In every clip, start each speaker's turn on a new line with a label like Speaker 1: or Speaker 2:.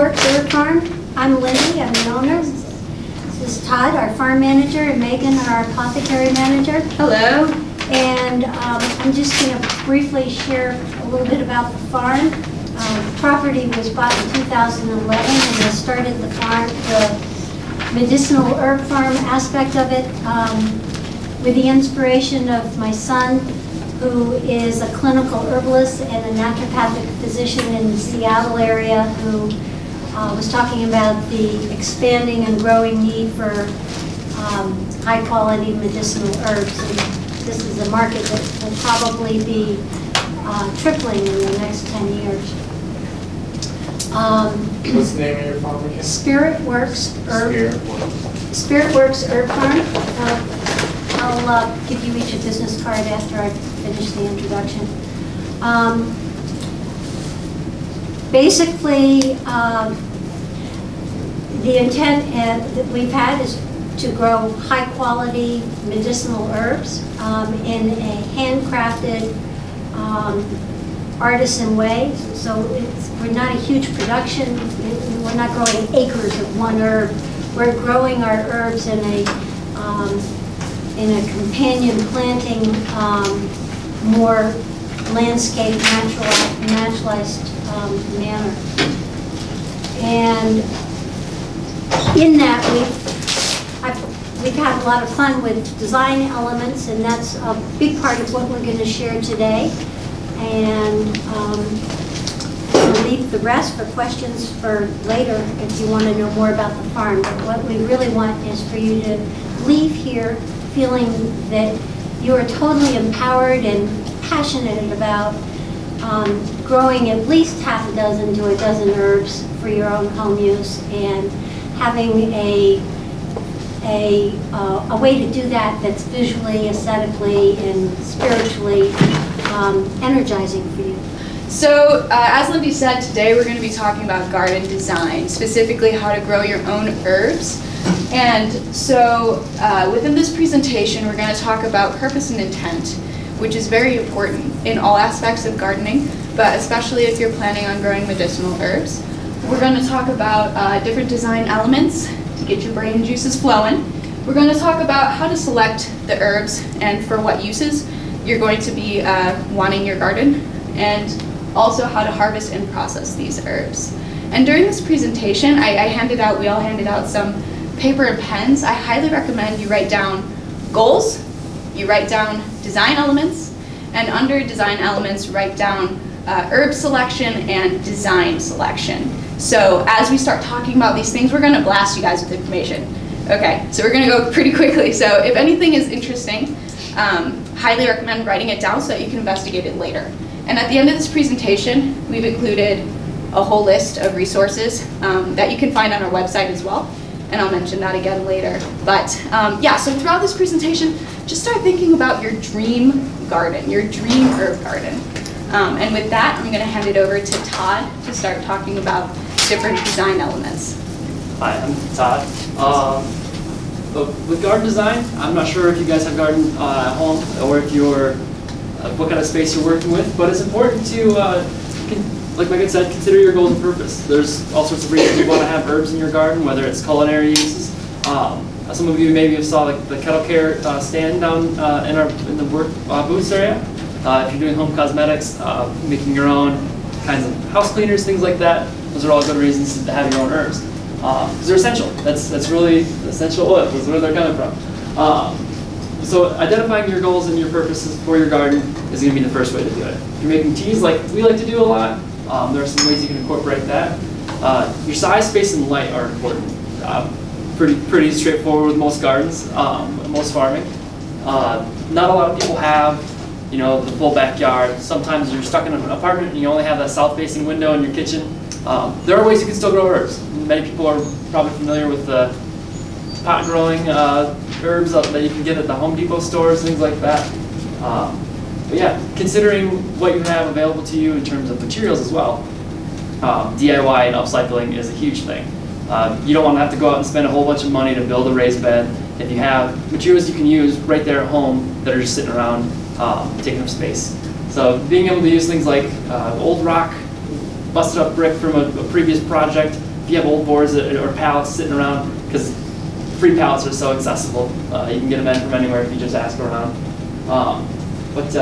Speaker 1: Works Herb Farm. I'm Lindy, I'm the owner. This is Todd, our farm manager, and Megan, our apothecary manager.
Speaker 2: Hello.
Speaker 1: And I'm just going to briefly share a little bit about the farm. The property was bought in 2011, and I started the farm, the medicinal herb farm aspect of it, with the inspiration of my son, who is a clinical herbalist and a naturopathic physician in the Seattle area, who was talking about the expanding and growing need for high-quality medicinal herbs. And this is a market that will probably be tripling in the next 10 years.
Speaker 3: What's the name of your farm again?
Speaker 1: Spirit Works Herb Farm. I'll give you each a business card after I finish the introduction. Basically, the intent that we've had is to grow high-quality medicinal herbs in a handcrafted, artisan way. So we're not a huge production. We're not growing acres of one herb. We're growing our herbs in a companion planting, more landscape, naturalized manner. And in that, we've had a lot of fun with design elements, and that's a big part of what we're going to share today. And we'll leave the rest for questions for later if you want to know more about the farm. But what we really want is for you to leave here feeling that you are totally empowered and passionate about growing at least half a dozen to a dozen herbs for your own home use, and having a way to do that that's visually, aesthetically, and spiritually energizing for you.
Speaker 2: So, as Lindy said, today we're going to be talking about garden design, specifically how to grow your own herbs. And so, within this presentation, we're going to talk about purpose and intent, which is very important in all aspects of gardening, but especially if you're planning on growing medicinal herbs. We're going to talk about different design elements to get your brain juices flowing. We're going to talk about how to select the herbs and for what uses you're going to be wanting your garden, and also how to harvest and process these herbs. And during this presentation, we all handed out some paper and pens. I highly recommend you write down goals, you write down design elements, and under design elements, write down herb selection and design selection. So as we start talking about these things, we're going to blast you guys with information. Okay, so we're going to go pretty quickly. So if anything is interesting, highly recommend writing it down so that you can investigate it later. And at the end of this presentation, we've included a whole list of resources that you can find on our website as well. And I'll mention that again later. But yeah, so throughout this presentation, just start thinking about your dream garden, your dream herb garden. And with that, I'm going to hand it over to Todd to start talking about different design elements.
Speaker 4: Hi, I'm Todd. With garden design, I'm not sure if you guys have garden at home or if you're what kind of space you're working with, but it's important to, like Megan said, consider your goals and purpose. There's all sorts of reasons you want to have herbs in your garden, whether it's culinary uses. Some of you maybe have saw the kettle care stand down in the work booths area. If you're doing home cosmetics, making your own kinds of house cleaners, things like that, those are all good reasons to have your own herbs. Because they're essential. That's really essential oil. That's where they're coming from. So identifying your goals and your purposes for your garden is going to be the first way to do it. If you're making teas like we like to do a lot, there are some ways you can incorporate that. Your size, space, and light are important. Pretty straightforward with most gardens, most farming. Not a lot of people have, the full backyard. Sometimes you're stuck in an apartment and you only have that south-facing window in your kitchen. There are ways you can still grow herbs. Many people are probably familiar with the pot growing herbs that you can get at the Home Depot stores, things like that. But yeah, considering what you have available to you in terms of materials as well, DIY and upcycling is a huge thing. You don't want to have to go out and spend a whole bunch of money to build a raised bed. If you have materials you can use right there at home that are just sitting around taking up space. So being able to use things like old rock, busted up brick from a previous project, if you have old boards or pallets sitting around, because free pallets are so accessible, you can get them in from anywhere if you just ask around. But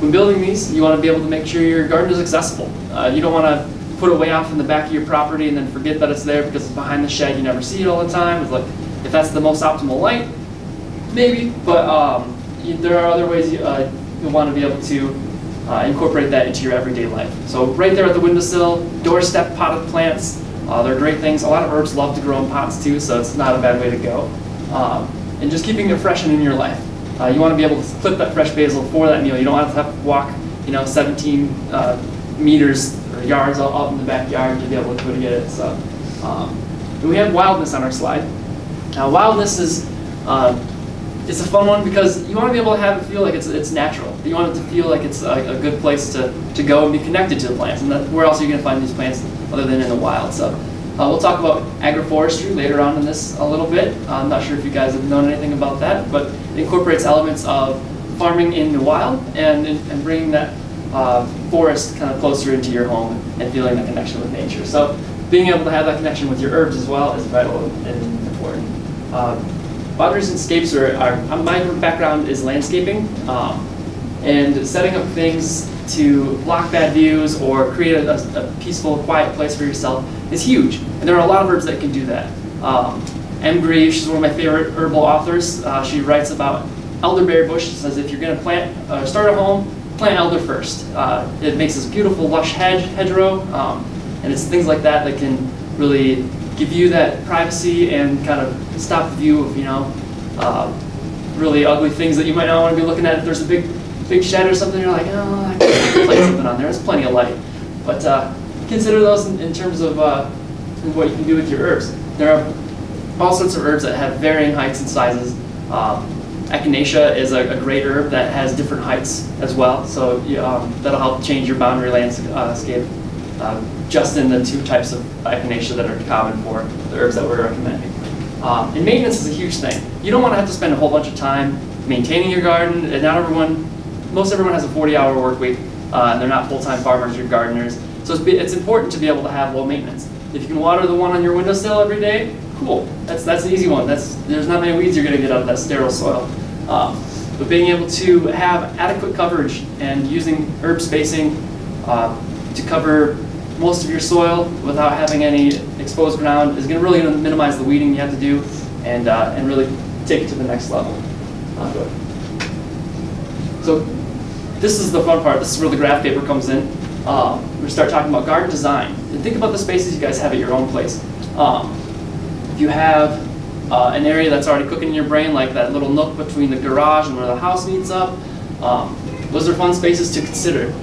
Speaker 4: when building these, you want to be able to make sure your garden is accessible. You don't want to put it way off in the back of your property and then forget that it's there because it's behind the shed. You never see it all the time. It's like, if that's the most optimal light, maybe. But there are other ways you'll want to be able to incorporate that into your everyday life. So right there at the windowsill, doorstep potted plants. They're great things. A lot of herbs love to grow in pots too, so it's not a bad way to go. And just keeping it fresh and in your life. You want to be able to clip that fresh basil for that meal. You don't have to walk, 17 meters or yards out in the backyard to be able to get it. So we have wildness on our slide. Now wildness is it's a fun one because you want to be able to have it feel like it's natural. You want it to feel like it's a good place to go and be connected to the plants. And where else are you going to find these plants other than in the wild? So we'll talk about agroforestry later on in this a little bit. I'm not sure if you guys have known anything about that, but it incorporates elements of farming in the wild and bringing that forest kind of closer into your home and feeling that connection with nature. So being able to have that connection with your herbs as well is vital and important. Boundaries and scapes my background is landscaping, and setting up things to block bad views or create a peaceful, quiet place for yourself is huge. And there are a lot of herbs that can do that. M. Greve, she's one of my favorite herbal authors. She writes about elderberry bush. She says if you're going to start a home, plant elder first. It makes this beautiful, lush hedgerow, and it's things like that that can really give you that privacy and kind of stop the view of really ugly things that you might not want to be looking at. If there's a big shed or something, you're like, oh, I can place something on there. There's plenty of light. But consider those in terms of what you can do with your herbs. There are all sorts of herbs that have varying heights and sizes. Echinacea is a great herb that has different heights as well, so that'll help change your boundary landscape just in the 2 types of echinacea that are common for the herbs that we're recommending. And maintenance is a huge thing. You don't want to have to spend a whole bunch of time maintaining your garden. And most everyone has a 40-hour work week, and they're not full-time farmers or gardeners. So it's important to be able to have low maintenance. If you can water the one on your windowsill every day, cool. That's an easy one. There's not many weeds you're going to get out of that sterile soil. But being able to have adequate coverage and using herb spacing to cover most of your soil without having any exposed ground is really going to minimize the weeding you have to do and really take it to the next level. So this is the fun part. This is where the graph paper comes in. We start talking about garden design. And think about the spaces you guys have at your own place. If you have an area that's already cooking in your brain, like that little nook between the garage and where the house meets up, those are fun spaces to consider.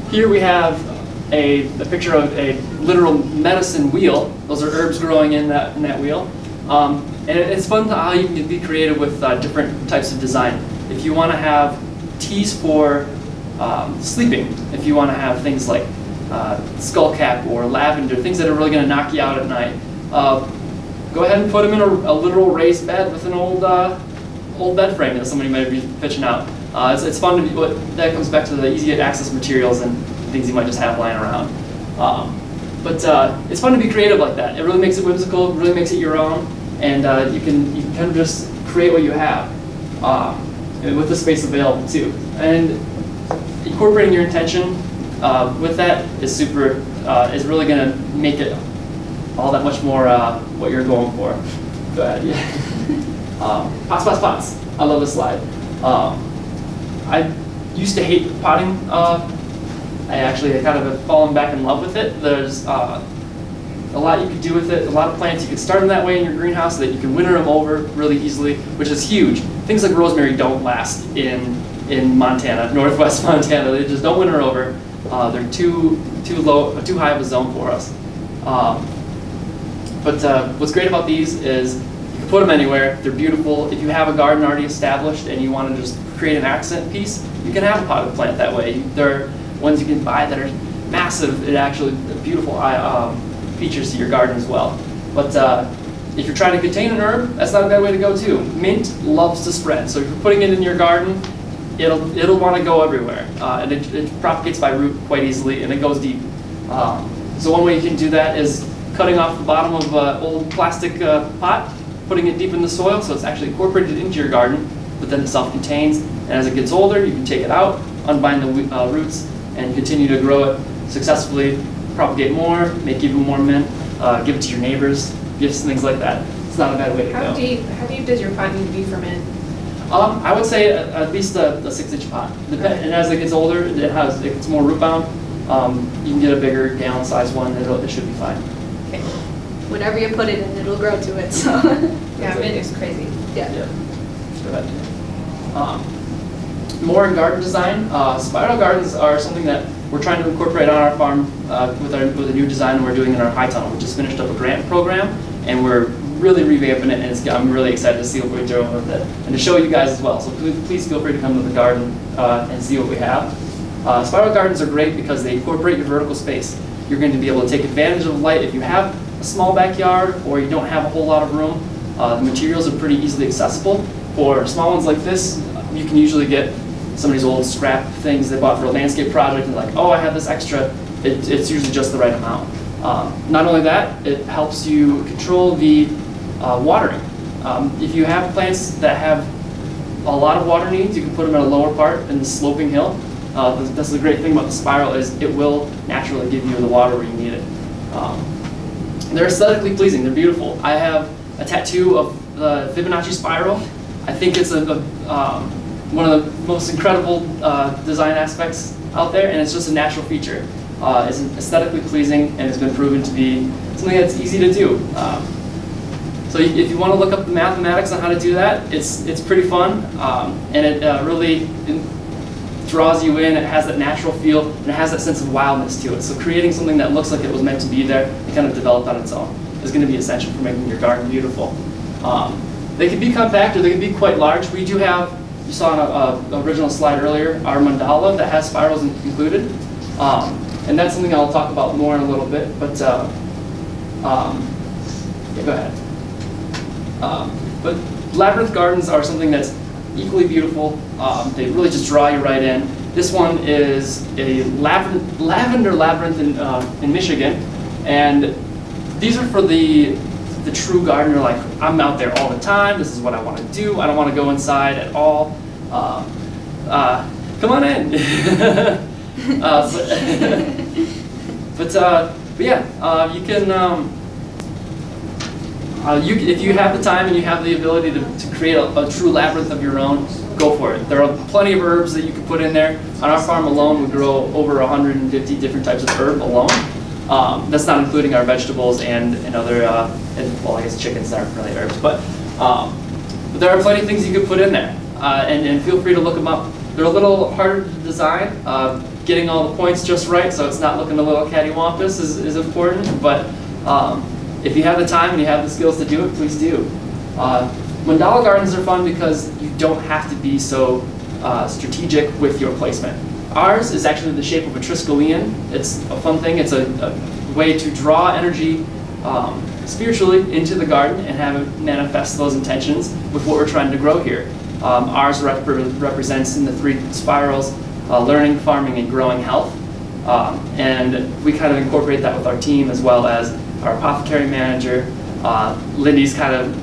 Speaker 4: Here we have a picture of a literal medicine wheel. Those are herbs growing in that wheel. And it's fun how you can be creative with different types of design. If you want to have teas for sleeping, if you want to have things like skullcap or lavender, things that are really going to knock you out at night, go ahead and put them in a literal raised bed with an old bed frame that somebody might be pitching out. It's fun to be, that comes back to the easy access materials and things you might just have lying around. But it's fun to be creative like that. It really makes it whimsical, really makes it your own, and you can kind of just create what you have with the space available too. And incorporating your intention with that is is really going to make it all that much more what you're going for. Go ahead, yeah. Pots. I love this slide. I used to hate potting. I kind of have fallen back in love with it. There's a lot you could do with it. A lot of plants you could start them that way in your greenhouse so that you can winter them over really easily, which is huge. Things like rosemary don't last in Montana, northwest Montana. They just don't winter over. They're too high of a zone for us. But what's great about these is you can put them anywhere. They're beautiful. If you have a garden already established and you want to just create an accent piece, you can have a potted plant that way. There are ones you can buy that are massive and actually beautiful features to your garden as well. But if you're trying to contain an herb, that's not a bad way to go too. Mint loves to spread. So if you're putting it in your garden, it'll want to go everywhere. And it propagates by root quite easily and it goes deep. So one way you can do that is cutting off the bottom of an old plastic pot, putting it deep in the soil so it's actually incorporated into your garden, but then it self-contains. And as it gets older, you can take it out, unbind the roots, and continue to grow it successfully, propagate more, make even more mint, give it to your neighbors, gifts, things like that. It's not a bad way to go.
Speaker 5: How deep does your pot need to be for mint?
Speaker 4: I would say at least a 6-inch pot. And as it gets older, it gets more root bound. You can get a bigger gallon size one. It should be fine.
Speaker 5: Okay. Whatever you put it in, it'll grow to it. So yeah, mint is crazy. Yeah.
Speaker 4: Go ahead. More in garden design. Spiral gardens are something that we're trying to incorporate on our farm with a new design we're doing in our high tunnel. We just finished up a grant program, and we're really revamping it, and I'm really excited to see what we're doing with it, and to show you guys as well. So please feel free to come to the garden and see what we have. Spiral gardens are great because they incorporate your vertical space. You're going to be able to take advantage of light. If you have a small backyard or you don't have a whole lot of room, the materials are pretty easily accessible. For small ones like this, you can usually get somebody's old scrap things they bought for a landscape project and like, oh, I have this extra. It's usually just the right amount. Not only that, it helps you control the watering. If you have plants that have a lot of water needs, you can put them at a lower part in the sloping hill. That's the great thing about the spiral is it will naturally give you the water where you need it. They're aesthetically pleasing. They're beautiful. I have a tattoo of the Fibonacci spiral. I think it's one of the most incredible design aspects out there, and it's just a natural feature. It's aesthetically pleasing, and it's been proven to be something that's easy to do. So if you want to look up the mathematics on how to do that, it's pretty fun, and it really draws you in. It has that natural feel, and it has that sense of wildness to it. So creating something that looks like it was meant to be there and kind of developed on its own is going to be essential for making your garden beautiful. They can be compact or they can be quite large. We do have, you saw on an original slide earlier, our mandala that has spirals included. And that's something I'll talk about more in a little bit, but yeah, go ahead. But Labyrinth Gardens are something that's equally beautiful. They really just draw you right in. This one is a lavender labyrinth in Michigan, and these are for the true gardener. Like, I'm out there all the time. This is what I want to do. I don't want to go inside at all. Come on in. But yeah, you can. If you have the time and you have the ability to create a true labyrinth of your own, go for it. There are plenty of herbs that you can put in there. On our farm alone, we grow over 150 different types of herb alone. That's not including our vegetables and other, well, I guess chickens aren't really herbs, but there are plenty of things you could put in there. And feel free to look them up. They're a little harder to design. Getting all the points just right so it's not looking a little cattywampus is important, but if you have the time and you have the skills to do it, please do. Mandala gardens are fun because you don't have to be so strategic with your placement. Ours is actually the shape of a Triskelion. It's a fun thing. It's a way to draw energy spiritually into the garden and have it manifest those intentions with what we're trying to grow here. Ours represents in the 3 spirals learning, farming, and growing health. And we kind of incorporate that with our team as well as our apothecary manager. Lindy's kind of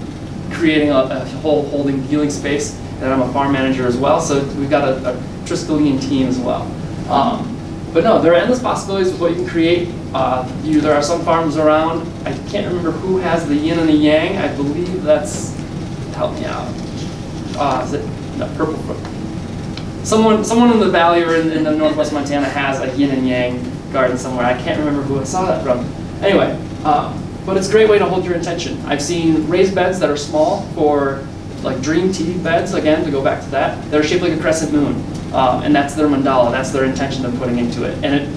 Speaker 4: creating a whole holding healing space, and I'm a farm manager as well, so we've got a Triskelion team as well. But no, there are endless possibilities of what you can create. There are some farms around. I can't remember who has the yin and the yang. I believe that's, help me out. Is it no, purple? Someone in the valley or in the northwest Montana has a yin and yang garden somewhere. I can't remember who I saw that from. Anyway, but it's a great way to hold your intention. I've seen raised beds that are small for like dream tea beds, again, to go back to that. They're shaped like a crescent moon, and that's their mandala. That's their intention of putting into it. And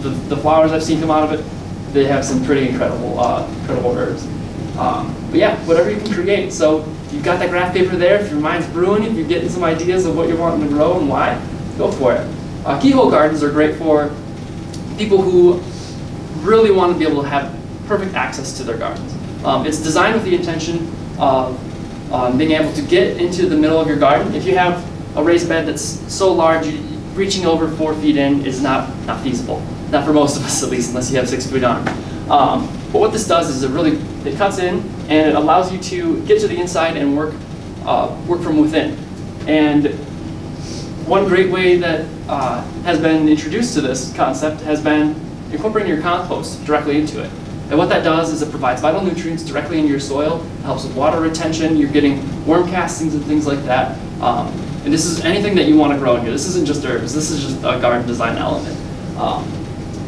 Speaker 4: the flowers I've seen come out of it, they have some pretty incredible herbs. But yeah, whatever you can create. So you've got that graph paper there. If your mind's brewing, if you're getting some ideas of what you're wanting to grow and why, go for it. Keyhole gardens are great for people who really want to be able to have perfect access to their gardens. It's designed with the intention of being able to get into the middle of your garden. If you have a raised bed that's so large, reaching over 4 feet in is not feasible. Not for most of us, at least, unless you have 6 foot arms. But what this does is it cuts in and it allows you to get to the inside and work from within. And one great way that has been introduced to this concept has been incorporating your compost directly into it. And what that does is it provides vital nutrients directly into your soil, it helps with water retention, you're getting worm castings and things like that. And this is anything that you want to grow in here. This isn't just herbs, this is just a garden design element.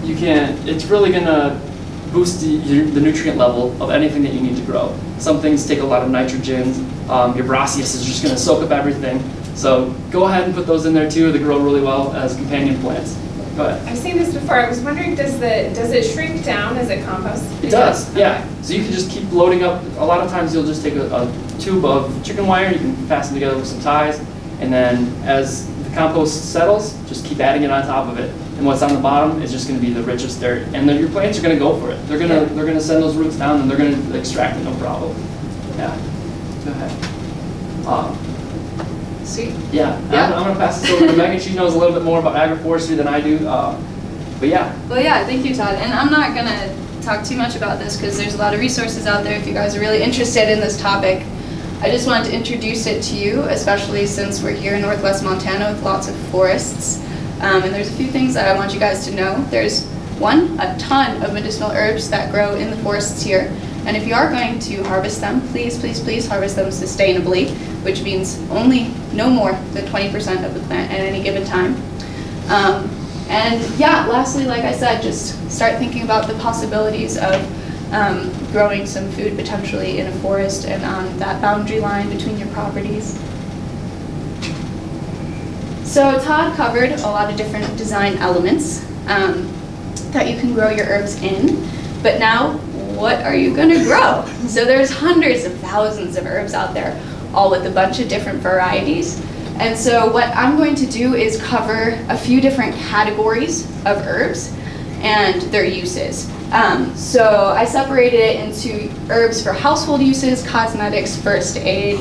Speaker 4: It's really going to boost the nutrient level of anything that you need to grow. Some things take a lot of nitrogen. Your brassias is just going to soak up everything. So go ahead and put those in there too. They grow really well as companion plants. Go ahead.
Speaker 6: I've seen this before. I was wondering, does it shrink down as it composts?
Speaker 4: It does, yeah. So you can just keep loading up. A lot of times you'll just take a tube of chicken wire, you can fasten together with some ties, and then as the compost settles, just keep adding it on top of it. And what's on the bottom is just going to be the richest dirt. And then your plants are going to go for it. They're going to send those roots down and they're going to extract it, no problem. Yeah. Go ahead.
Speaker 2: Sweet.
Speaker 4: Yeah. I'm going to pass this over to Megan. She knows a little bit more about agroforestry than I do. But yeah.
Speaker 2: Well, yeah, thank you, Todd. And I'm not going to talk too much about this because there's a lot of resources out there if you guys are really interested in this topic. I just wanted to introduce it to you, especially since we're here in Northwest Montana with lots of forests. And there's a few things that I want you guys to know. There's a ton of medicinal herbs that grow in the forests here. And if you are going to harvest them, please, please, please harvest them sustainably, which means only no more than 20% of the plant at any given time. And yeah, lastly, like I said, just start thinking about the possibilities of growing some food potentially in a forest and on that boundary line between your properties. So Todd covered a lot of different design elements that you can grow your herbs in, but now what are you going to grow? So there's hundreds of thousands of herbs out there, all with a bunch of different varieties. And so what I'm going to do is cover a few different categories of herbs and their uses. So I separated it into herbs for household uses, cosmetics, first aid,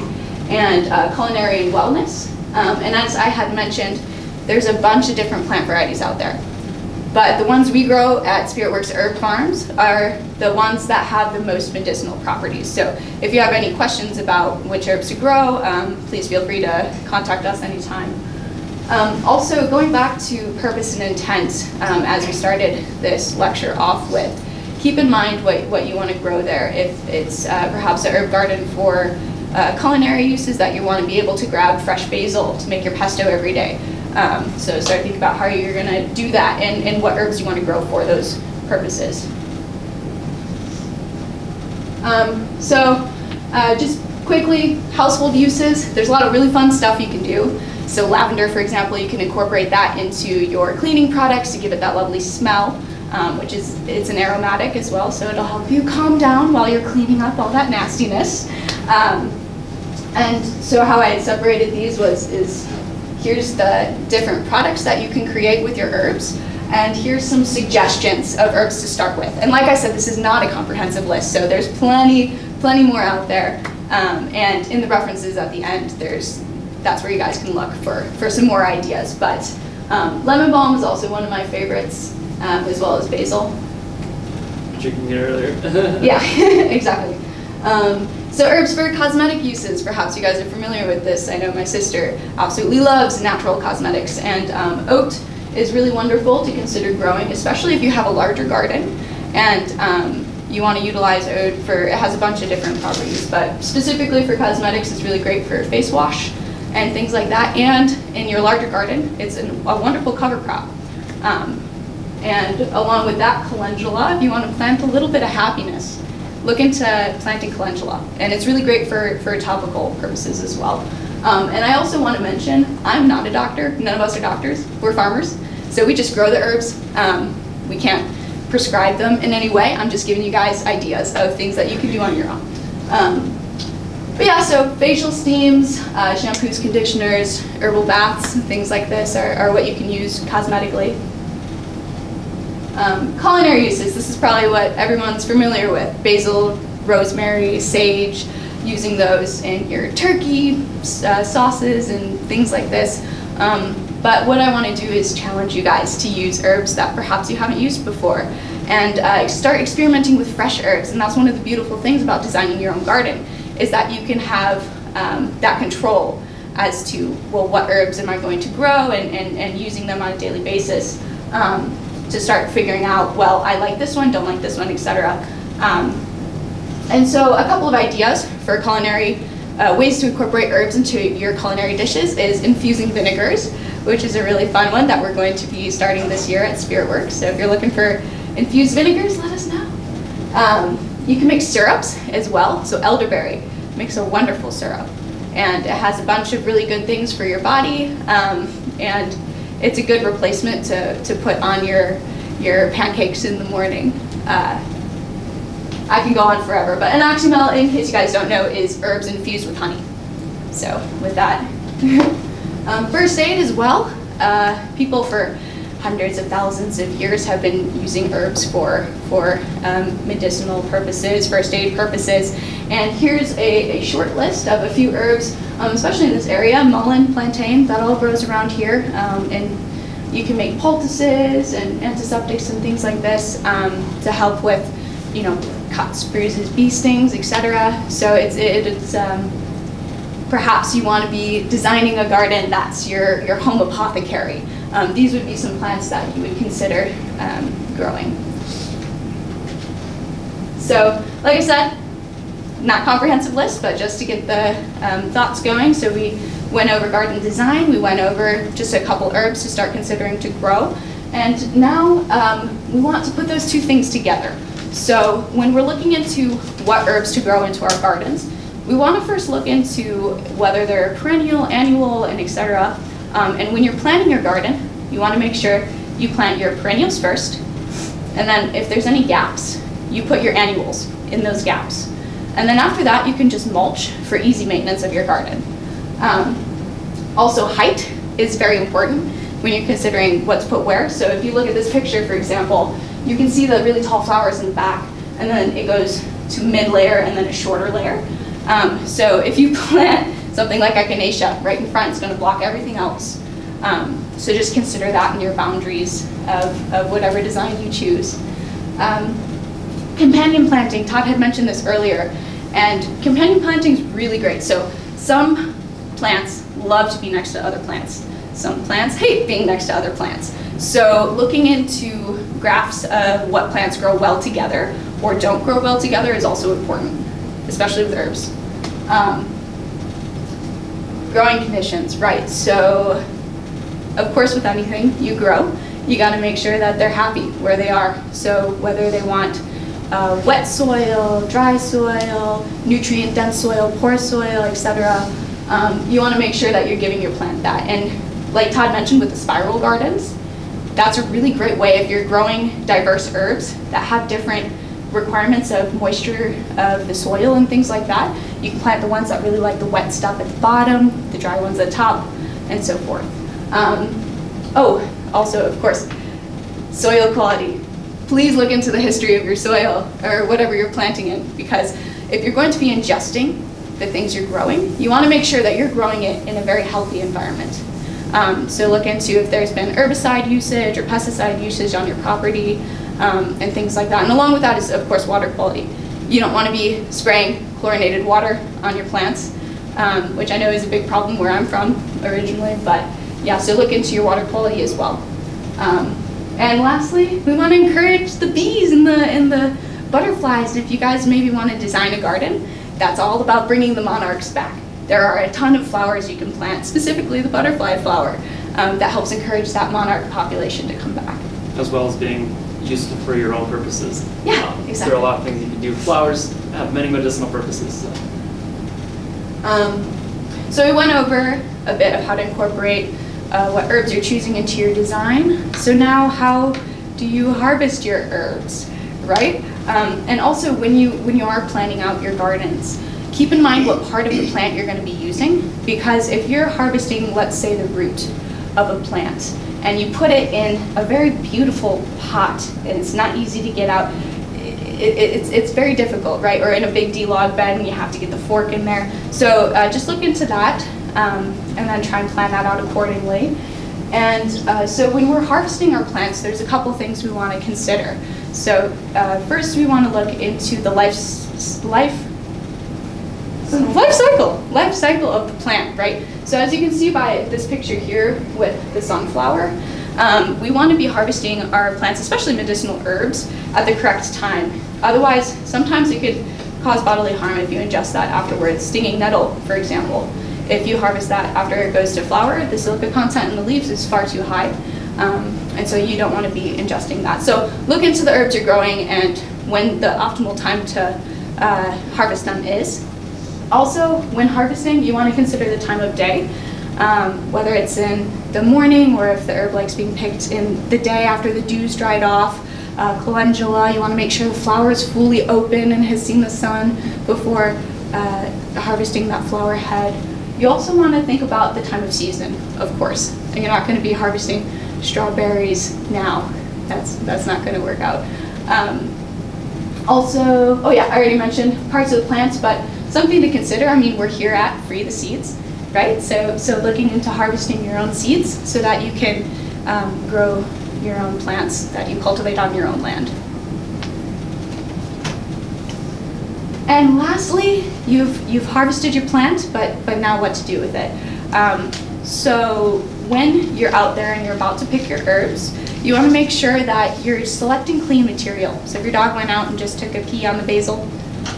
Speaker 2: and culinary and wellness. And as I had mentioned, there's a bunch of different plant varieties out there. But the ones we grow at Spiritworks Herb Farms are the ones that have the most medicinal properties. So if you have any questions about which herbs to grow, please feel free to contact us anytime. Also, going back to purpose and intent, as we started this lecture off with, keep in mind what you want to grow there. If it's perhaps a herb garden for culinary uses that you want to be able to grab fresh basil to make your pesto every day. So start thinking about how you're going to do that and what herbs you want to grow for those purposes. Just quickly, household uses. There's a lot of really fun stuff you can do. So lavender, for example, you can incorporate that into your cleaning products to give it that lovely smell, it's an aromatic as well, so it'll help you calm down while you're cleaning up all that nastiness. And so how I separated these is here's the different products that you can create with your herbs, and here's some suggestions of herbs to start with. And like I said, this is not a comprehensive list, so there's plenty more out there. And in the references at the end, that's where you guys can look for some more ideas. But lemon balm is also one of my favorites, as well as basil.
Speaker 4: Chicken here earlier.
Speaker 2: Yeah, exactly. So herbs for cosmetic uses, perhaps you guys are familiar with this. I know my sister absolutely loves natural cosmetics, and oat is really wonderful to consider growing, especially if you have a larger garden and you want to utilize oat it has a bunch of different properties, but specifically for cosmetics, it's really great for face wash and things like that. And in your larger garden, it's a wonderful cover crop. And along with that, calendula, if you want to plant a little bit of happiness, look into planting calendula, and it's really great for topical purposes as well. And I also want to mention, I'm not a doctor, none of us are doctors, we're farmers, so we just grow the herbs. We can't prescribe them in any way, I'm just giving you guys ideas of things that you can do on your own. But yeah, so facial steams, shampoos, conditioners, herbal baths, things like this are what you can use cosmetically. Culinary uses, this is probably what everyone's familiar with. Basil, rosemary, sage, using those in your turkey, sauces, and things like this. But what I want to do is challenge you guys to use herbs that perhaps you haven't used before. and start experimenting with fresh herbs. And that's one of the beautiful things about designing your own garden, is that you can have that control as to, well, what herbs am I going to grow, and using them on a daily basis to start figuring out, well, I like this one, don't like this one, etc. And so a couple of ideas for culinary ways to incorporate herbs into your culinary dishes is infusing vinegars, which is a really fun one that we're going to be starting this year at Spiritworks. So if you're looking for infused vinegars, let us know. You can make syrups as well. So elderberry makes a wonderful syrup, and it has a bunch of really good things for your body, and it's a good replacement to put on your pancakes in the morning. I can go on forever, but an oxymel, in case you guys don't know, is herbs infused with honey. So with that, first aid as well. People for hundreds of thousands of years have been using herbs for medicinal purposes, first aid purposes. And here's a short list of a few herbs, especially in this area. Mullein, plantain, that all grows around here. And you can make poultices and antiseptics and things like this to help with, you know, cuts, bruises, bee stings, etc. So it's perhaps you want to be designing a garden that's your home apothecary. These would be some plants that you would consider growing. So, like I said, not comprehensive list, but just to get the thoughts going. So we went over garden design, we went over just a couple herbs to start considering to grow, and now we want to put those two things together. So when we're looking into what herbs to grow into our gardens, we want to first look into whether they're perennial, annual, and etc. And when you're planting your garden, you want to make sure you plant your perennials first, and then if there's any gaps, you put your annuals in those gaps. And then after that, you can just mulch for easy maintenance of your garden. Also, height is very important when you're considering what to put where. So if you look at this picture, for example, you can see the really tall flowers in the back, and then it goes to mid-layer and then a shorter layer. So if you plant something like echinacea right in front, it's going to block everything else. So just consider that in your boundaries of whatever design you choose. Companion planting, Todd had mentioned this earlier, and companion planting is really great. So some plants love to be next to other plants. Some plants hate being next to other plants. So looking into graphs of what plants grow well together or don't grow well together is also important, especially with herbs. Growing conditions, right. So of course with anything you grow, you got to make sure that they're happy where they are. So whether they want wet soil, dry soil, nutrient-dense soil, poor soil, etc. You want to make sure that you're giving your plant that. And like Todd mentioned with the spiral gardens, that's a really great way if you're growing diverse herbs that have different requirements of moisture of the soil and things like that. You can plant the ones that really like the wet stuff at the bottom, the dry ones at the top, and so forth. Oh, also, of course, soil quality. Please look into the history of your soil or whatever you're planting in, because if you're going to be ingesting the things you're growing, you want to make sure that you're growing it in a very healthy environment. So look into if there's been herbicide usage or pesticide usage on your property and things like that. And along with that is, of course, water quality. You don't want to be spraying chlorinated water on your plants, which I know is a big problem where I'm from originally, but yeah, so look into your water quality as well. And lastly, we want to encourage the bees and the butterflies. If you guys maybe want to design a garden, that's all about bringing the monarchs back. There are a ton of flowers you can plant, specifically the butterfly flower, that helps encourage that monarch population to come back.
Speaker 4: As well as being useful for your own purposes.
Speaker 2: Yeah, exactly.
Speaker 4: There are a lot of things you can do. Flowers have many medicinal purposes.
Speaker 2: So we went over a bit of how to incorporate what herbs you're choosing into your design. So now, how do you harvest your herbs, right? And also, when you are planning out your gardens, keep in mind what part of the plant you're going to be using, because if you're harvesting, let's say, the root of a plant, and you put it in a very beautiful pot, and it's not easy to get out, it's very difficult, right? Or in a big D-log bed, and you have to get the fork in there. So just look into that, and then try and plan that out accordingly. And so when we're harvesting our plants, there's a couple things we want to consider. So first we want to look into the life cycle of the plant, right? So as you can see by this picture here with the sunflower, we want to be harvesting our plants, especially medicinal herbs, at the correct time. Otherwise, sometimes it could cause bodily harm if you ingest that afterwards. Stinging nettle, for example. If you harvest that after it goes to flower, the silica content in the leaves is far too high. And so you don't want to be ingesting that. So look into the herbs you're growing and when the optimal time to harvest them is. Also, when harvesting, you want to consider the time of day, whether it's in the morning or if the herb likes being picked in the day after the dew's dried off. Calendula, you want to make sure the flower is fully open and has seen the sun before harvesting that flower head. You also want to think about the time of season, of course. And you're not going to be harvesting strawberries now. That's not going to work out. Also, oh yeah, I already mentioned parts of the plants, but something to consider. I mean, we're here at Free the Seeds, right? So looking into harvesting your own seeds so that you can grow your own plants that you cultivate on your own land. And lastly, you've harvested your plant, but now what to do with it. So when you're out there and you're about to pick your herbs, you want to make sure that you're selecting clean material. So if your dog went out and just took a pee on the basil,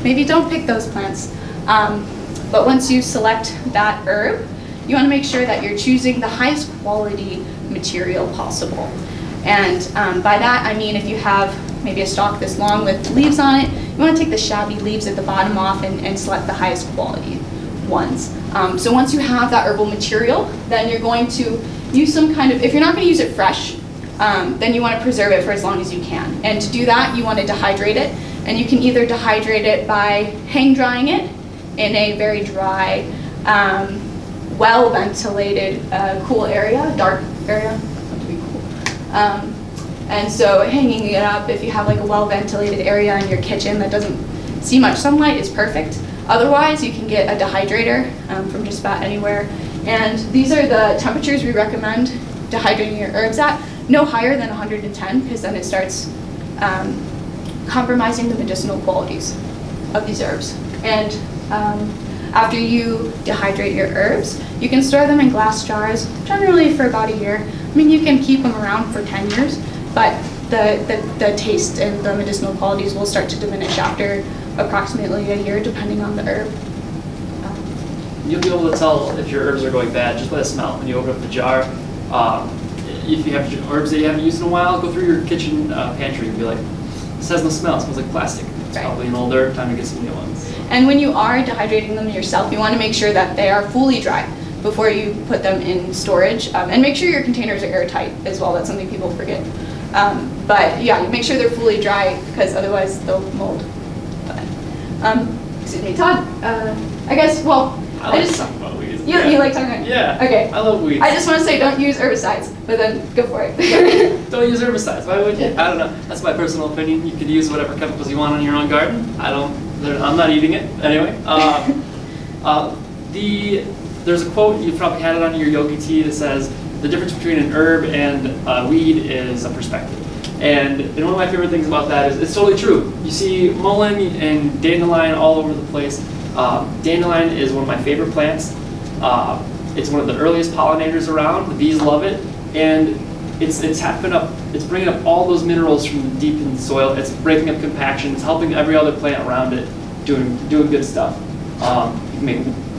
Speaker 2: maybe don't pick those plants. But once you select that herb, you want to make sure that you're choosing the highest quality material possible. And by that, I mean if you have maybe a stalk this long with leaves on it, you want to take the shabby leaves at the bottom off and select the highest quality ones. So once you have that herbal material, then you're going to use some kind of, if you're not going to use it fresh, then you want to preserve it for as long as you can. And to do that, you want to dehydrate it. And you can either dehydrate it by hang drying it in a very dry, well-ventilated, cool area, dark area. And so hanging it up, if you have like a well-ventilated area in your kitchen that doesn't see much sunlight, is perfect. Otherwise, you can get a dehydrator from just about anywhere. And these are the temperatures we recommend dehydrating your herbs at. No higher than 110, because then it starts compromising the medicinal qualities of these herbs. And after you dehydrate your herbs, you can store them in glass jars, generally for about a year. I mean, you can keep them around for 10 years, but the taste and the medicinal qualities will start to diminish after approximately a year, depending on the herb.
Speaker 4: You'll be able to tell if your herbs are going bad just by the smell. When you open up the jar, if you have herbs that you haven't used in a while, go through your kitchen pantry and be like, this has no smell, it smells like plastic. It's probably an old herb, time to get some new ones.
Speaker 2: And when you are dehydrating them yourself, you want to make sure that they are fully dry before you put them in storage. And make sure your containers are airtight as well. That's something people forget. But yeah, make sure they're fully dry because otherwise they'll mold. But, excuse me, Todd, I guess, well,
Speaker 4: I like to talk about weeds.
Speaker 2: You like talking about?
Speaker 4: Yeah.
Speaker 2: Okay.
Speaker 4: I love weeds.
Speaker 2: I just want to say don't use herbicides, but then go for it.
Speaker 4: Don't use herbicides. Why would you? I don't know. That's my personal opinion. You could use whatever chemicals you want on your own garden. I'm not eating it anyway. There's a quote, you've probably had it on your yogi tea, that says the difference between an herb and a weed is a perspective. And one of my favorite things about that is it's totally true. You see mullein and dandelion all over the place. Dandelion is one of my favorite plants. It's one of the earliest pollinators around. The bees love it, and it's bringing up all those minerals from deep in the soil. It's breaking up compaction. It's helping every other plant around it doing good stuff.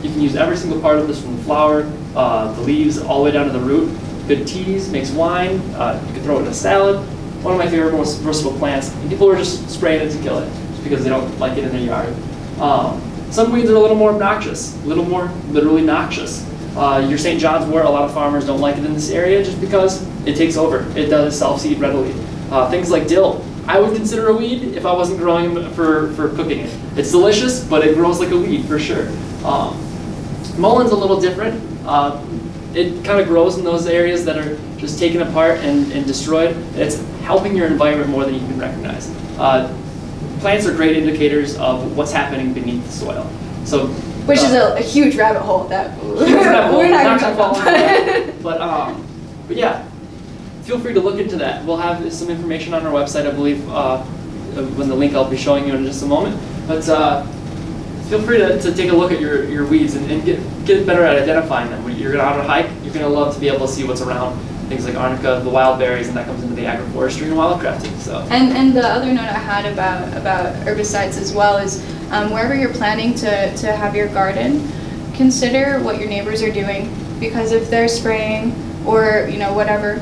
Speaker 4: You can use every single part of this, from the flower, the leaves, all the way down to the root. Good teas, makes wine. You can throw it in a salad. One of my favorite, most versatile plants. And people are just spraying it to kill it, just because they don't like it in their yard. Some weeds are a little more obnoxious, a little more literally noxious. Your St. John's wort, a lot of farmers don't like it in this area just because it takes over. It does self-seed readily. Things like dill, I would consider a weed if I wasn't growing them for cooking it. It's delicious, but it grows like a weed for sure. Mulleine's a little different. It kind of grows in those areas that are just taken apart and destroyed. It's helping your environment more than you can recognize. Plants are great indicators of what's happening beneath the soil. So,
Speaker 2: which is a huge rabbit hole that
Speaker 4: we're
Speaker 2: not going to fall
Speaker 4: into. But But yeah, feel free to look into that. We'll have some information on our website, I believe, when the link I'll be showing you in just a moment. But feel free to take a look at your weeds and get better at identifying them. When you're out on a hike, you're going to love to be able to see what's around. Things like arnica, the wild berries, and that comes into the agroforestry and wildcrafting. So.
Speaker 2: And the other note I had about herbicides as well is wherever you're planning to have your garden, consider what your neighbors are doing, because if they're spraying or whatever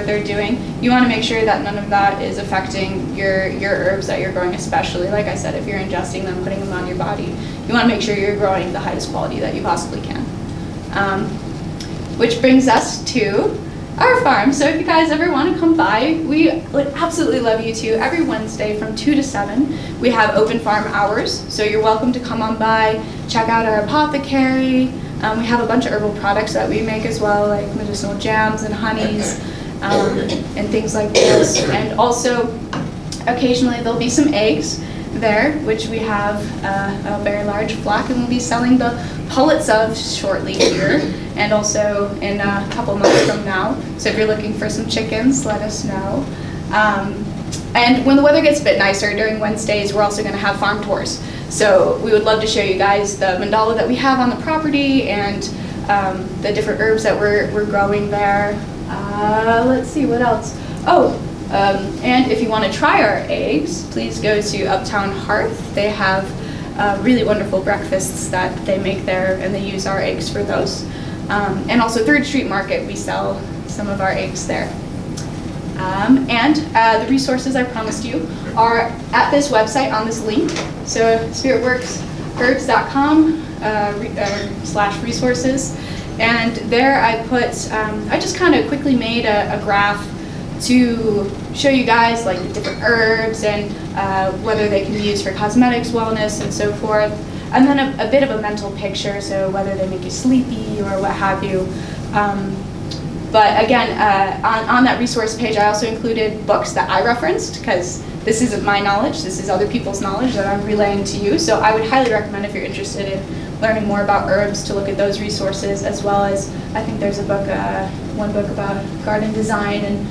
Speaker 2: they're doing, you want to make sure that none of that is affecting your herbs that you're growing. Especially, like I said, if you're ingesting them, putting them on your body, you want to make sure you're growing the highest quality that you possibly can. Which brings us to our farm. So if you guys ever want to come by, we would absolutely love you to. Every Wednesday from 2 to 7, we have open farm hours. So you're welcome to come on by, check out our apothecary. We have a bunch of herbal products that we make as well, like medicinal jams and honeys and things like this. And also, occasionally there'll be some eggs there, which we have a very large flock, and we'll be selling the pullets of shortly here, and also in a couple months from now. So if you're looking for some chickens, let us know. And when the weather gets a bit nicer during Wednesdays, we're also going to have farm tours. So we would love to show you guys the mandala that we have on the property and the different herbs that we're growing there. Let's see, what else? And if you want to try our eggs, please go to Uptown Hearth. They have really wonderful breakfasts that they make there, and they use our eggs for those. And also 3rd Street Market, we sell some of our eggs there. The resources I promised you are at this website on this link. So spiritworksherbs.com/resources. And there I just kind of quickly made a graph to show you guys like the different herbs and whether they can be used for cosmetics, wellness, and so forth. And then a bit of a mental picture, so whether they make you sleepy or what have you. But again, on that resource page, I also included books that I referenced, because this isn't my knowledge, this is other people's knowledge that I'm relaying to you. So I would highly recommend, if you're interested in learning more about herbs, to look at those resources, as well as I think there's a book, one book about garden design. And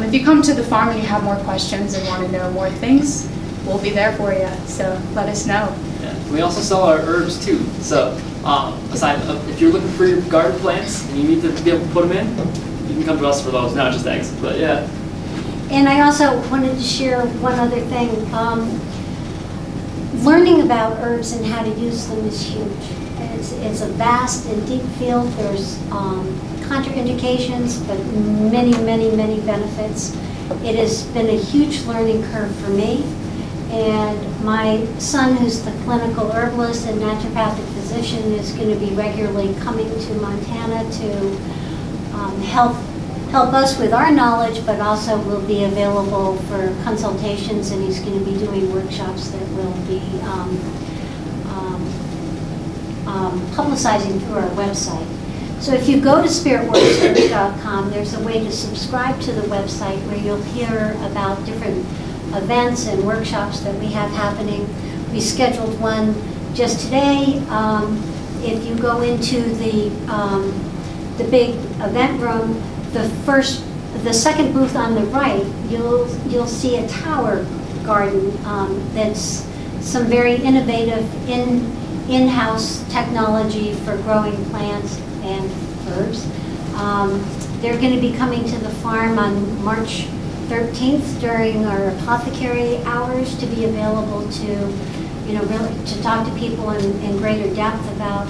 Speaker 2: if you come to the farm and you have more questions and want to know more things, we'll be there for you. So let us know.
Speaker 4: Yeah. We also sell our herbs too. So if you're looking for your garden plants and you need to be able to put them in, you can come to us for those, not just eggs. But yeah.
Speaker 1: And I also wanted to share one other thing. Learning about herbs and how to use them is huge. It's a vast and deep field. There's contraindications, but many, many, many benefits. It has been a huge learning curve for me. And my son, who's the clinical herbalist and naturopathic physician, is going to be regularly coming to Montana to help us with our knowledge, but also will be available for consultations, and he's going to be doing workshops that will be publicizing through our website. So if you go to spiritworksherbs.com, there's a way to subscribe to the website where you'll hear about different events and workshops that we have happening. We scheduled one just today. If you go into the big event room, the second booth on the right, you'll see a tower garden that's some very innovative in-house technology for growing plants and herbs. They're going to be coming to the farm on March 13th during our apothecary hours to be available to, really to talk to people in greater depth about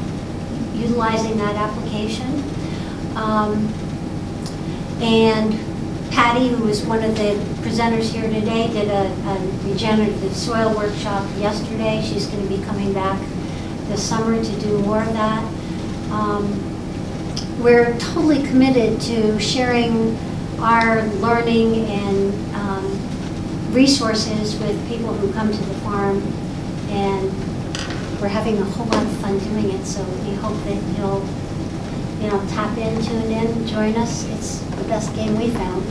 Speaker 1: utilizing that application. And Patty, who was one of the presenters here today, did a regenerative soil workshop yesterday. She's going to be coming back this summer to do more of that. We're totally committed to sharing our learning and resources with people who come to the farm, and we're having a whole lot of fun doing it, so we hope that you'll tap in, tune in, join us. It's the best game we found.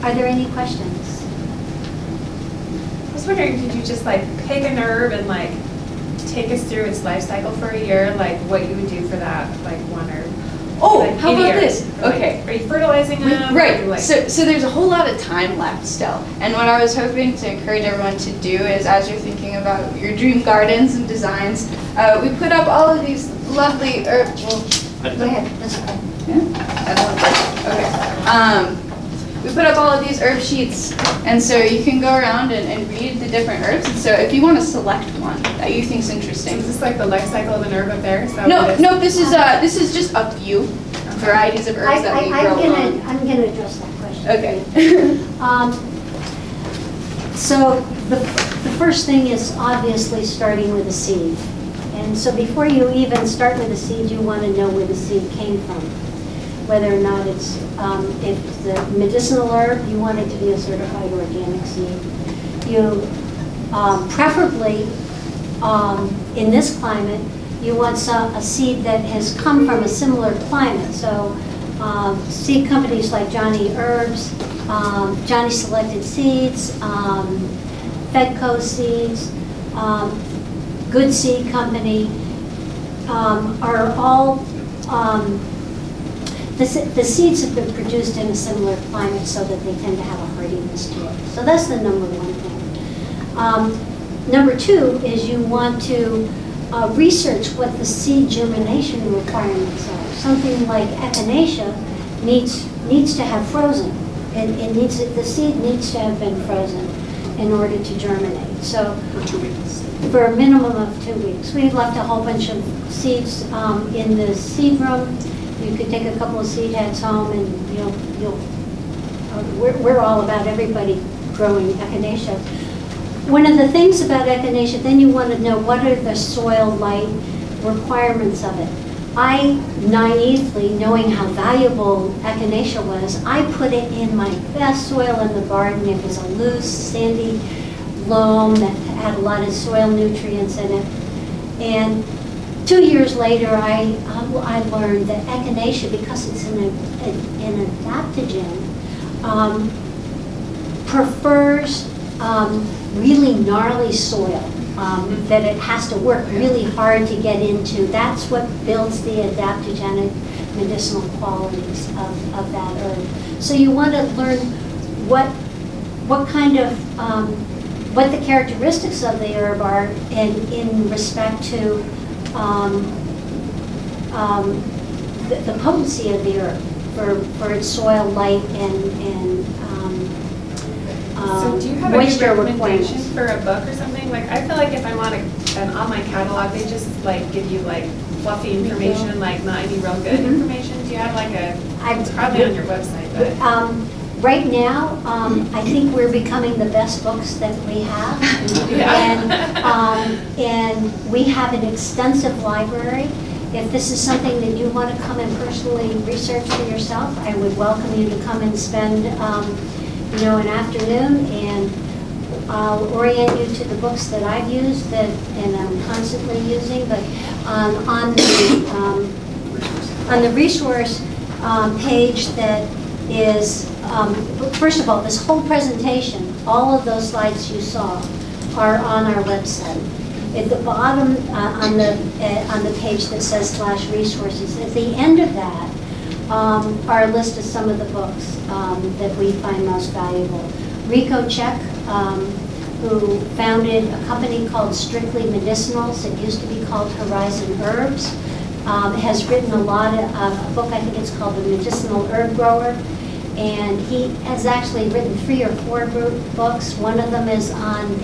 Speaker 1: Are there any questions?
Speaker 6: I was wondering, did you just pick an herb and take us through its life cycle for a year, like what you would do for that one herb?
Speaker 2: Oh,
Speaker 6: Like,
Speaker 2: how
Speaker 6: in
Speaker 2: about
Speaker 6: years?
Speaker 2: this?
Speaker 6: Or, like,
Speaker 2: Okay.
Speaker 6: Are you fertilizing them? Or
Speaker 2: Right,
Speaker 6: like-
Speaker 2: so there's a whole lot of time left still. And what I was hoping to encourage everyone to do is, as you're thinking about your dream gardens and designs, we put up all of these lovely herbs. Well,
Speaker 1: Go ahead, that's okay.
Speaker 2: yeah, I don't want to break. Okay. We put up all of these herb sheets, and so you can go around and read the different herbs. And so if you want to select one that you think is
Speaker 6: So
Speaker 2: interesting.
Speaker 6: is this like the life cycle of an herb up there? Is that
Speaker 2: No,
Speaker 6: what it is?
Speaker 2: no, this is just a few varieties of herbs that we grow on.
Speaker 1: I'm gonna address that question.
Speaker 2: Okay.
Speaker 1: So the first thing is obviously starting with a seed. And so before you even start with a seed, you want to know where the seed came from. Whether or not it's, if it's the medicinal herb, you want it to be a certified organic seed. You, preferably, in this climate, you want a seed that has come from a similar climate. So seed companies like Johnny Herbs, Johnny Selected Seeds, Fedco Seeds, Good Seed Company, are all, the seeds have been produced in a similar climate so that they tend to have a hardiness to it. So that's the number one thing. Number two is you want to research what the seed germination requirements are. Something like echinacea needs to have frozen. The seed needs to have been frozen in order to germinate. So
Speaker 4: For 2 weeks.
Speaker 1: for a minimum of 2 weeks. We've left a whole bunch of seeds in the seed room. You could take a couple of seed heads home, and we're all about everybody growing echinacea. One of the things about echinacea, then you want to know what are the soil light requirements of it. I naively, knowing how valuable echinacea was, I put it in my best soil in the garden. It was a loose, sandy loam that had a lot of soil nutrients in it. And 2 years later, I learned that echinacea, because it's an adaptogen, prefers really gnarly soil, that it has to work really hard to get into. That's what builds the adaptogenic medicinal qualities of that herb. So you want to learn what kind of, what the characteristics of the herb are in respect to the potency of the herb for its soil light and
Speaker 6: So do you have any
Speaker 1: moisture
Speaker 6: recommendations
Speaker 1: requirements.
Speaker 6: for a book or something? Like, I feel like if I'm on an online catalog, they just like give you like fluffy information, like not any real good information. Do you have like it's probably on your website, but.
Speaker 1: Right now, I think we're becoming the best books that we have. And we have an extensive library. If this is something that you want to come and personally research for yourself, I would welcome you to come and spend an afternoon, and I'll orient you to the books that I've used and I'm constantly using. But on the resource page that is, first of all, this whole presentation, all of those slides you saw are on our website. At the bottom, on the page that says /resources, at the end of that are a list of some of the books that we find most valuable. Rico Check, who founded a company called Strictly Medicinals, it used to be called Horizon Herbs, has written a book, I think it's called The Medicinal Herb Grower, and he has actually written 3 or 4 books. One of them is on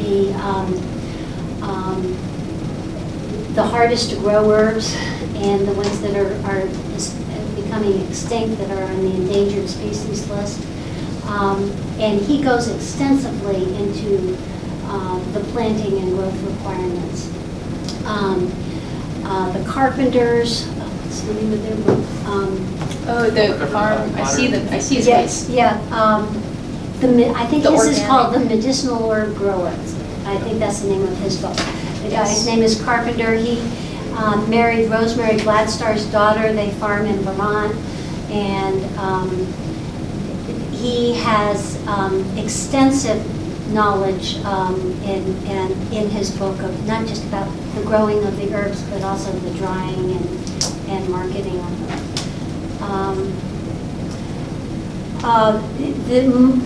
Speaker 1: the hardest to grow herbs and the ones that are becoming extinct, that are on the endangered species list. And he goes extensively into the planting and growth requirements. The Carpenters, what's the name of their book?
Speaker 2: The farm. I see his
Speaker 1: Yes,
Speaker 2: face.
Speaker 1: yeah. I think
Speaker 2: The
Speaker 1: his is
Speaker 2: organic.
Speaker 1: called The Medicinal Herb Grower. I think that's the name of his book. The guy's name is Carpenter. He married Rosemary Gladstar's daughter. They farm in Vermont, and he has extensive knowledge in his book of not just about the growing of the herbs, but also the drying and marketing of them.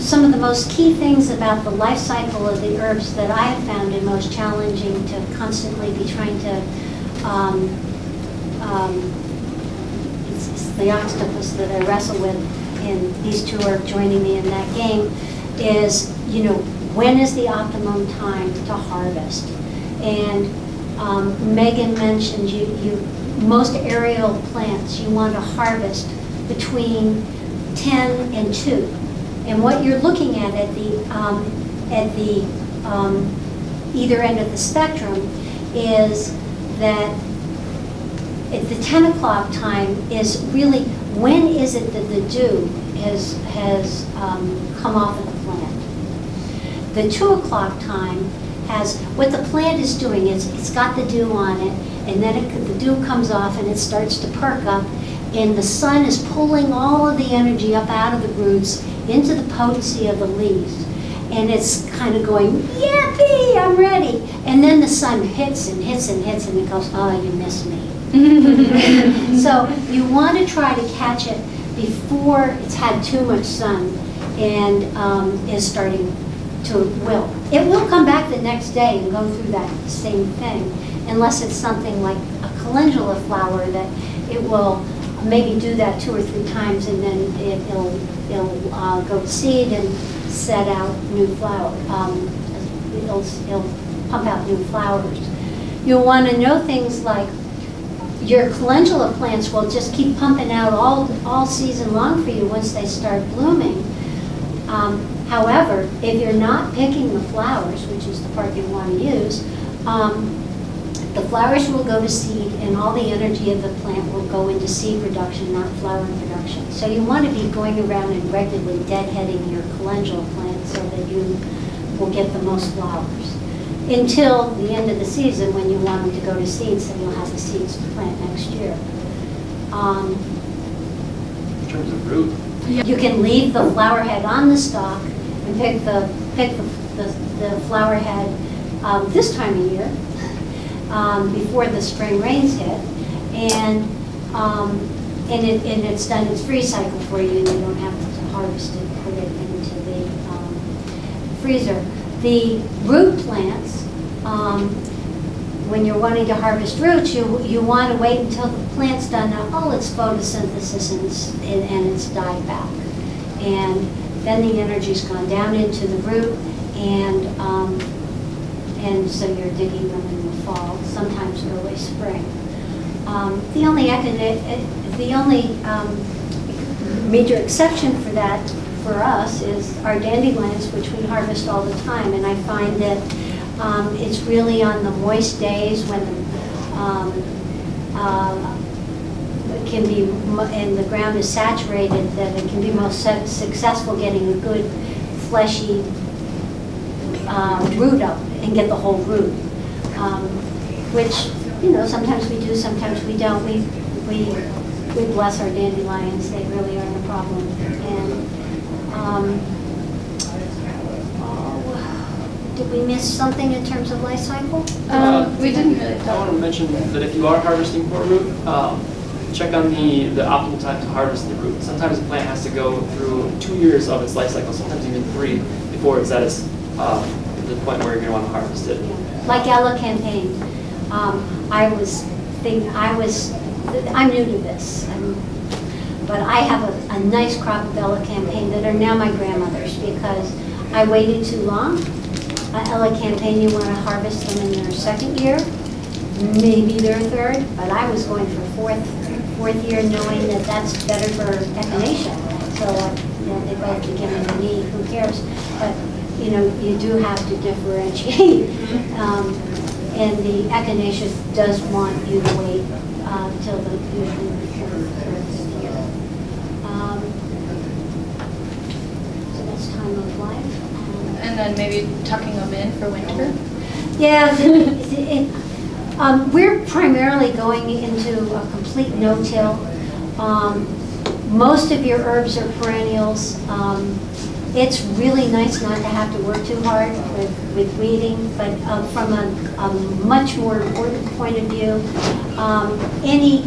Speaker 1: some of the most key things about the life cycle of the herbs that I have found it most challenging to constantly be trying to, it's the octopus that I wrestle with, and these two are joining me in that game, is, you know, when is the optimum time to harvest? And Megan mentioned most aerial plants you want to harvest between 10 and 2. And what you're looking at the either end of the spectrum is that at the 10 o'clock time is really when is it that the dew has come off of the plant. The 2 o'clock time has what the plant is doing is it's got the dew on it, and then the dew comes off and it starts to perk up, and the sun is pulling all of the energy up out of the roots into the potency of the leaves. And it's kind of going, yippee, I'm ready. And then the sun hits and hits and hits, and it goes, oh, you missed me. So you want to try to catch it before it's had too much sun and is starting to wilt. It will come back the next day and go through that same thing, unless it's something like a calendula flower that it will maybe do that 2 or 3 times, and then it'll go to seed and set out new flowers. It'll pump out new flowers. You'll want to know things like your calendula plants will just keep pumping out all season long for you once they start blooming. However, if you're not picking the flowers, which is the part you want to use, the flowers will go to seed, and all the energy of the plant will go into seed production, not flower production. So you want to be going around and regularly deadheading your calendula plants so that you will get the most flowers until the end of the season when you want them to go to seed, so you'll have the seeds to plant next year.
Speaker 4: In terms of root,
Speaker 1: you can leave the flower head on the stalk and pick the flower head this time of year. Before the spring rains hit, and it's done its freeze cycle for you, and you don't have to harvest it, put it into the freezer. The root plants, when you're wanting to harvest roots, you want to wait until the plant's done all its photosynthesis and it's died back, and then the energy's gone down into the root, and so you're digging them in the fall, sometimes early spring. The only major exception for that for us is our dandelions, which we harvest all the time, and I find that it's really on the moist days when it can be and the ground is saturated that it can be most successful getting a good fleshy root up and get the whole root, which, you know, sometimes we do, sometimes we don't. We bless our dandelions; they really aren't a problem. And did we miss something in terms of life cycle?
Speaker 2: We didn't really.
Speaker 4: I want to mention that if you are harvesting for root, check on the optimal time to harvest the root. Sometimes the plant has to go through 2 years of its life cycle, sometimes even 3, before it's at its the point where you're going to want to harvest it.
Speaker 1: Yeah. Like elecampane, I'm new to this, but I have a nice crop of elecampane that are now my grandmother's because I waited too long. Elecampane, you want to harvest them in their 2nd year, maybe their 3rd, but I was going for 4th year, knowing that that's better for echinacea. So you know, they both begin with an E, who cares? But you know, you do have to differentiate. And the echinacea does want you to wait till the usually before the 3rd year. So that's time of life.
Speaker 2: And then maybe tucking them in for winter?
Speaker 1: Yeah, we're primarily going into a complete no-till. Most of your herbs are perennials. It's really nice not to have to work too hard with weeding, but from a much more important point of view, any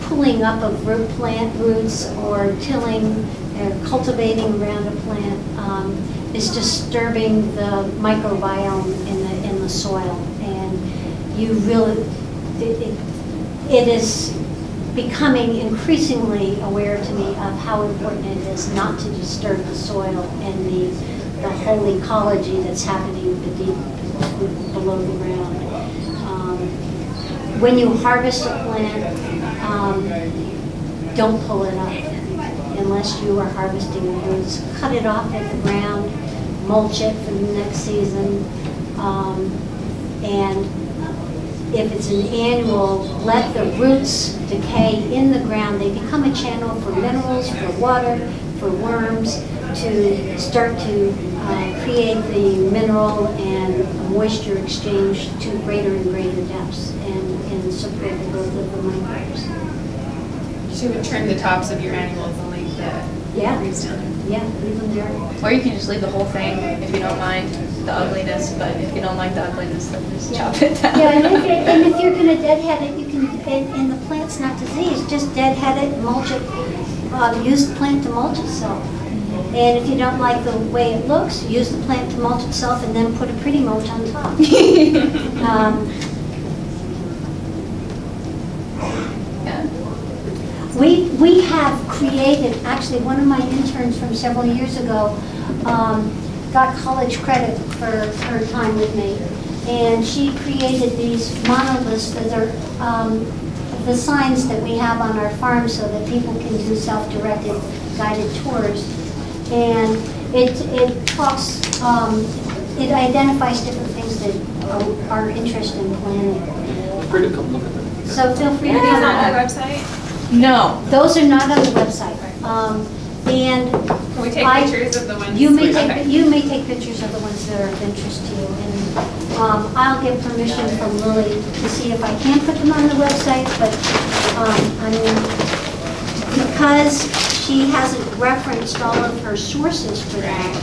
Speaker 1: pulling up of roots or tilling or cultivating around a plant is disturbing the microbiome in the soil. And you really, it is becoming increasingly aware to me of how important it is not to disturb the soil and the whole ecology that's happening below the ground. When you harvest a plant, don't pull it up unless you are harvesting the roots. Cut it off at the ground, mulch it for the next season, and if it's an annual, let the roots decay in the ground. They become a channel for minerals, for water, for worms, to start to create the mineral and moisture exchange to greater and greater depths and support the growth of the microbes.
Speaker 6: So you would trim the tops of your annuals and leave the roots down there?
Speaker 1: Yeah, leave them there.
Speaker 5: Or you can just leave the whole thing if you don't mind the ugliness, but if you don't like the ugliness, then just chop it down.
Speaker 1: Yeah, and if you're going to deadhead it, you can, and the plant's not diseased, just deadhead it, mulch it, use the plant to mulch itself. And if you don't like the way it looks, use the plant to mulch itself and then put a pretty mulch on top. We have created, actually one of my interns from several years ago got college credit for her time with me. And she created these monoliths that are the signs that we have on our farm so that people can do self-directed guided tours. And it talks, it identifies different things that are interested in planting.
Speaker 4: Feel free to come look at them.
Speaker 1: So feel free to
Speaker 6: Are these
Speaker 1: come
Speaker 6: on
Speaker 1: on.
Speaker 6: the website?
Speaker 5: No.
Speaker 1: Those are not on the website. And
Speaker 6: Can we take pictures of the ones?
Speaker 1: you may
Speaker 6: Okay.
Speaker 1: take pictures of the ones that are of interest to you. And I'll get permission from Lily to see if I can put them on the website. But I mean, because she hasn't referenced all of her sources for that,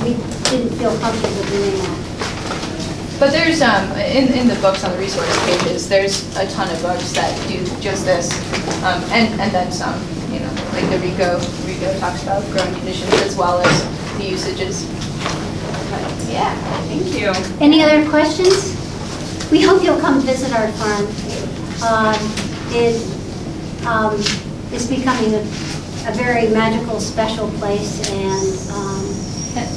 Speaker 1: we didn't feel comfortable doing that.
Speaker 5: But there's, in the books on the resource pages, there's a ton of books that do just this, and then some, you know, like the Rico talks about growing conditions as well as the usages. But, yeah.
Speaker 6: Thank you.
Speaker 1: Any other questions? We hope you'll come visit our farm. It is becoming a very magical, special place,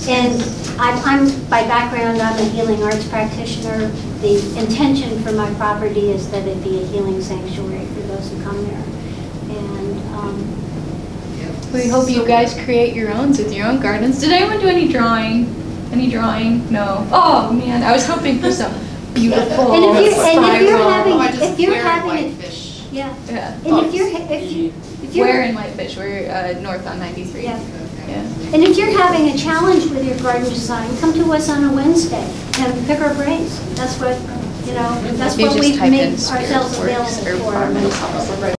Speaker 1: and I'm by background, I'm a healing arts practitioner. The intention for my property is that it be a healing sanctuary for those who come there. And
Speaker 5: We hope you guys create your own with your own gardens. Did anyone do any drawing? Any drawing? No. Oh man, I was hoping for some beautiful
Speaker 1: and if you're
Speaker 5: spiral.
Speaker 1: having yeah. And if you're
Speaker 5: Where in Whitefish? We're north on 93.
Speaker 1: Yeah.
Speaker 5: Yeah.
Speaker 1: And if you're having a challenge with your garden design, come to us on a Wednesday and pick our brains. That's what, you know, that's
Speaker 5: If you
Speaker 1: what
Speaker 5: just
Speaker 1: we've
Speaker 5: type in
Speaker 1: made ourselves
Speaker 5: Spirit Works
Speaker 1: available
Speaker 5: or
Speaker 1: for.
Speaker 5: Farm